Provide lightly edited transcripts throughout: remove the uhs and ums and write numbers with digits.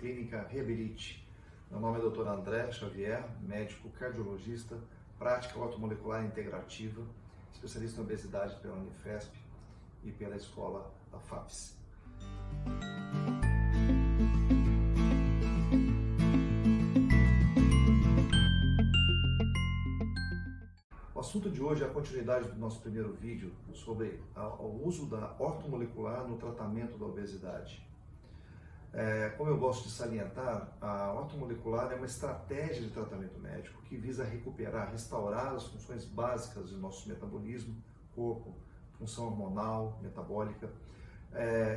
Clínica Reabilite. Meu nome é Dr. André Xavier, médico cardiologista, prática ortomolecular integrativa, especialista em obesidade pela Unifesp e pela escola da FAPES. O assunto de hoje é a continuidade do nosso primeiro vídeo sobre o uso da ortomolecular no tratamento da obesidade. Como eu gosto de salientar, a ortomolecular é uma estratégia de tratamento médico que visa recuperar, restaurar as funções básicas do nosso metabolismo, corpo, função hormonal, metabólica,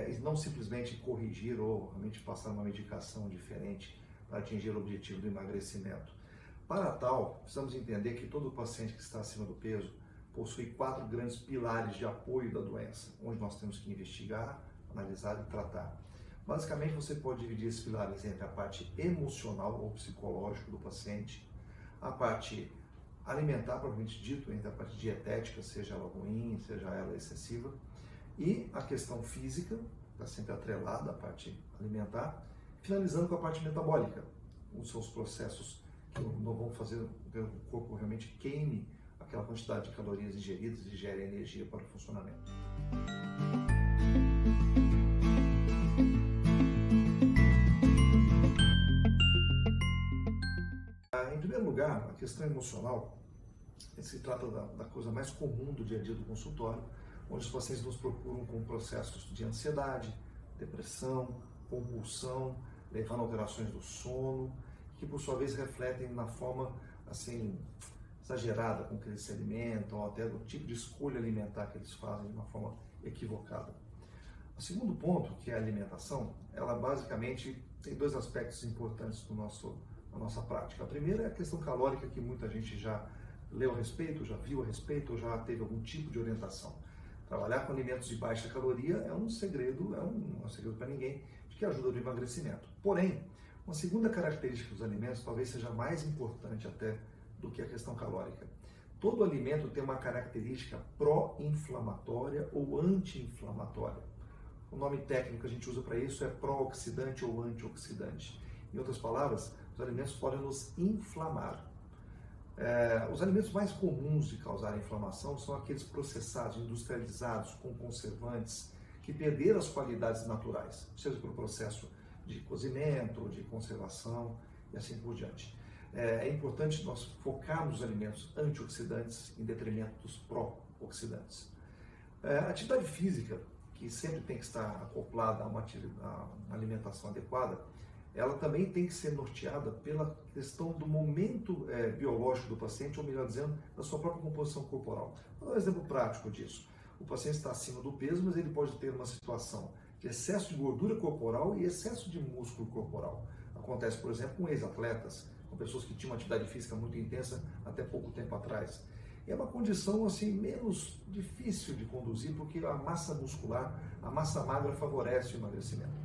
e não simplesmente corrigir ou realmente passar uma medicação diferente para atingir o objetivo do emagrecimento. Para tal, precisamos entender que todo paciente que está acima do peso possui 4 grandes pilares de apoio da doença, onde nós temos que investigar, analisar e tratar. Basicamente, você pode dividir esses pilares entre a parte emocional ou psicológica do paciente, a parte alimentar, propriamente dito, entre a parte dietética, seja ela ruim, seja ela excessiva, e a questão física, está sempre atrelada à parte alimentar, finalizando com a parte metabólica, os seus processos que não vão fazer com que o corpo realmente queime aquela quantidade de calorias ingeridas e gere energia para o funcionamento. Em primeiro lugar, a questão emocional se trata da coisa mais comum do dia a dia do consultório, onde os pacientes nos procuram com processos de ansiedade, depressão, compulsão, levando a alterações do sono, que por sua vez refletem na forma assim exagerada com que eles se alimentam, ou até do tipo de escolha alimentar que eles fazem de uma forma equivocada. O segundo ponto, que é a alimentação, ela basicamente tem 2 aspectos importantes na nossa prática. A primeira é a questão calórica, que muita gente já leu a respeito, já viu a respeito, ou já teve algum tipo de orientação. Trabalhar com alimentos de baixa caloria é um segredo, não é um segredo para ninguém, de que ajuda no emagrecimento. Porém, uma segunda característica dos alimentos talvez seja mais importante até do que a questão calórica. Todo alimento tem uma característica pró-inflamatória ou anti-inflamatória. O nome técnico que a gente usa para isso é pró-oxidante ou antioxidante. Em outras palavras, os alimentos podem nos inflamar. Os alimentos mais comuns de causar inflamação são aqueles processados, industrializados, com conservantes, que perderam as qualidades naturais, seja pelo processo de cozimento, de conservação e assim por diante. É importante nós focarmos nos alimentos antioxidantes em detrimento dos pró-oxidantes. A atividade física, que sempre tem que estar acoplada a uma alimentação adequada, ela também tem que ser norteada pela questão do momento biológico do paciente, ou melhor dizendo, da sua própria composição corporal. Vou dar um exemplo prático disso. O paciente está acima do peso, mas ele pode ter uma situação de excesso de gordura corporal e excesso de músculo corporal. Acontece, por exemplo, com ex-atletas, com pessoas que tinham uma atividade física muito intensa até pouco tempo atrás. E é uma condição assim menos difícil de conduzir, porque a massa muscular, a massa magra favorece o emagrecimento.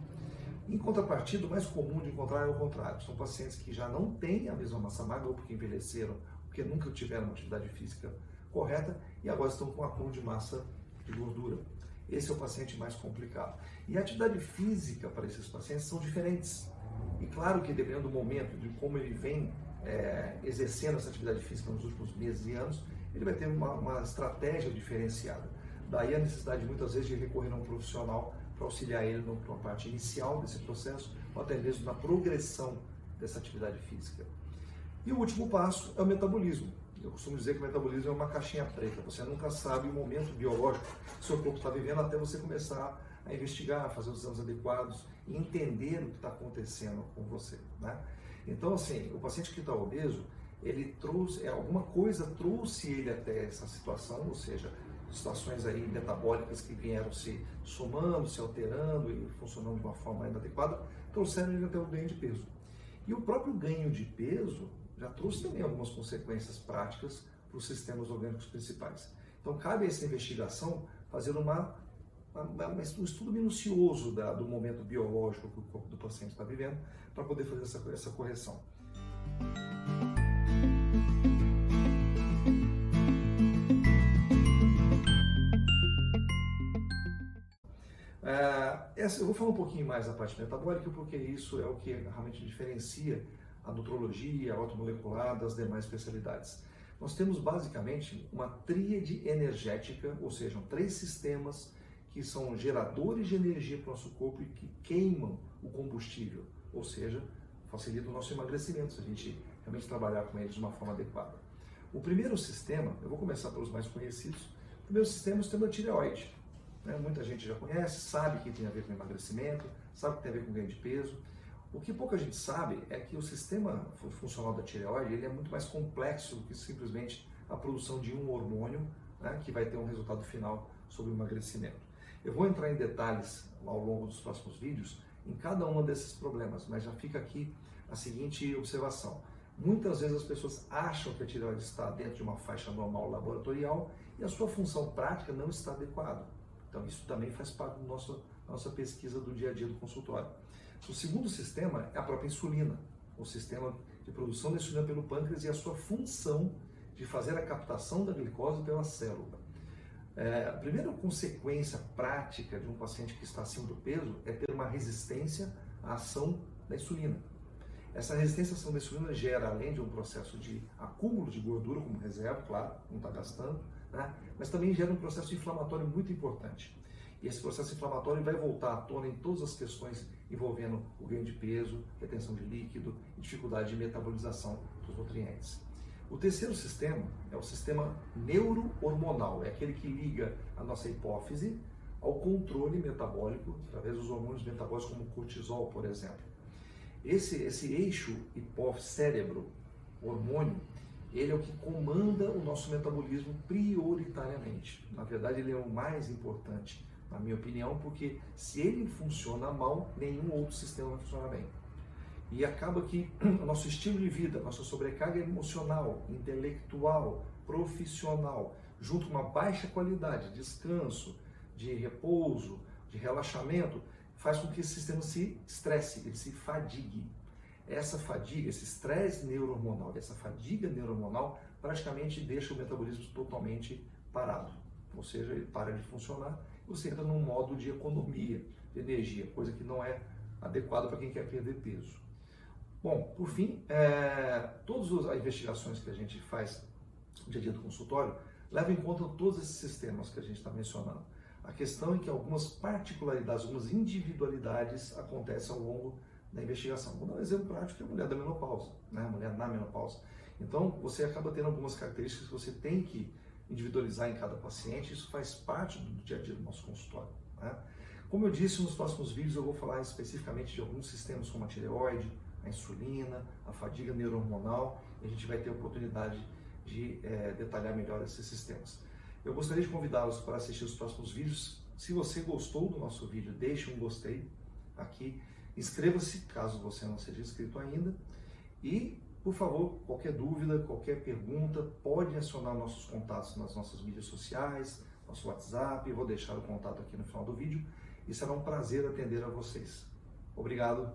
Em contrapartida, o mais comum de encontrar é o contrário. São pacientes que já não têm a mesma massa magra, ou porque envelheceram, porque nunca tiveram uma atividade física correta e agora estão com um acúmulo de massa de gordura. Esse é o paciente mais complicado. E a atividade física para esses pacientes são diferentes. E claro que dependendo do momento, de como ele vem exercendo essa atividade física nos últimos meses e anos, ele vai ter uma estratégia diferenciada. Daí a necessidade muitas vezes de recorrer a um profissional para auxiliar ele na parte inicial desse processo, ou até mesmo na progressão dessa atividade física. E o último passo é o metabolismo. Eu costumo dizer que o metabolismo é uma caixinha preta. Você nunca sabe o momento biológico que o seu corpo está vivendo até você começar a investigar, fazer os exames adequados e entender o que está acontecendo com você, né? Então, assim, o paciente que está obeso, ele trouxe, alguma coisa trouxe ele até essa situação, ou seja, situações aí metabólicas que vieram se somando, se alterando e funcionando de uma forma inadequada, trouxeram ele até o ganho de peso. E o próprio ganho de peso já trouxe também algumas consequências práticas para os sistemas orgânicos principais. Então, cabe a essa investigação fazer um estudo minucioso do momento biológico que o corpo do paciente está vivendo para poder fazer essa correção. eu vou falar um pouquinho mais da parte metabólica, porque isso é o que realmente diferencia a nutrologia, a ortomolecular das demais especialidades. Nós temos basicamente uma tríade energética, ou seja, 3 sistemas que são geradores de energia para o nosso corpo e que queimam o combustível, ou seja, facilita o nosso emagrecimento, se a gente realmente trabalhar com eles de uma forma adequada. O primeiro sistema, eu vou começar pelos mais conhecidos, o primeiro sistema é o sistema tireoide. Muita gente já conhece, sabe que tem a ver com emagrecimento, sabe que tem a ver com ganho de peso. O que pouca gente sabe é que o sistema funcional da tireoide ele é muito mais complexo do que simplesmente a produção de um hormônio, né, que vai ter um resultado final sobre o emagrecimento. Eu vou entrar em detalhes ao longo dos próximos vídeos em cada um desses problemas, mas já fica aqui a seguinte observação. Muitas vezes as pessoas acham que a tireoide está dentro de uma faixa normal laboratorial e a sua função prática não está adequada. Então isso também faz parte da nossa pesquisa do dia a dia do consultório. O segundo sistema é a própria insulina, o sistema de produção da insulina pelo pâncreas e a sua função de fazer a captação da glicose pela célula. A primeira consequência prática de um paciente que está acima do peso é ter uma resistência à ação da insulina. Essa resistência à ação da insulina gera, além de um processo de acúmulo de gordura como reserva, claro, não está gastando, né? Mas também gera um processo inflamatório muito importante. E esse processo inflamatório vai voltar à tona em todas as questões envolvendo o ganho de peso, retenção de líquido e dificuldade de metabolização dos nutrientes. O terceiro sistema é o sistema neurohormonal, é aquele que liga a nossa hipófise ao controle metabólico através dos hormônios metabólicos como o cortisol, por exemplo. Esse eixo hipófise-cérebro-hormônio, ele é o que comanda o nosso metabolismo prioritariamente. Na verdade, ele é o mais importante, na minha opinião, porque se ele funciona mal, nenhum outro sistema vai funcionar bem. E acaba que o nosso estilo de vida, nossa sobrecarga emocional, intelectual, profissional, junto com uma baixa qualidade, descanso, de repouso, de relaxamento, faz com que esse sistema se estresse, ele se fadigue. Essa fadiga, esse estresse neurohormonal, essa fadiga neurohormonal praticamente deixa o metabolismo totalmente parado. Ou seja, ele para de funcionar e você entra num modo de economia de energia, coisa que não é adequada para quem quer perder peso. Bom, por fim, todas as investigações que a gente faz no dia a dia do consultório levam em conta todos esses sistemas que a gente está mencionando. A questão é que algumas particularidades, algumas individualidades acontecem ao longo da investigação. Vou dar um exemplo prático, que é a mulher da menopausa, né? A mulher na menopausa. Então, você acaba tendo algumas características que você tem que individualizar em cada paciente, isso faz parte do dia a dia do nosso consultório, né? Como eu disse, nos próximos vídeos eu vou falar especificamente de alguns sistemas como a tireoide, a insulina, a fadiga neurohormonal, e a gente vai ter a oportunidade de detalhar melhor esses sistemas. Eu gostaria de convidá-los para assistir os próximos vídeos. Se você gostou do nosso vídeo, deixe um gostei aqui. Inscreva-se, caso você não seja inscrito ainda. E, por favor, qualquer dúvida, qualquer pergunta, pode acionar nossos contatos nas nossas mídias sociais, nosso WhatsApp. Eu vou deixar o contato aqui no final do vídeo. E será um prazer atender a vocês. Obrigado.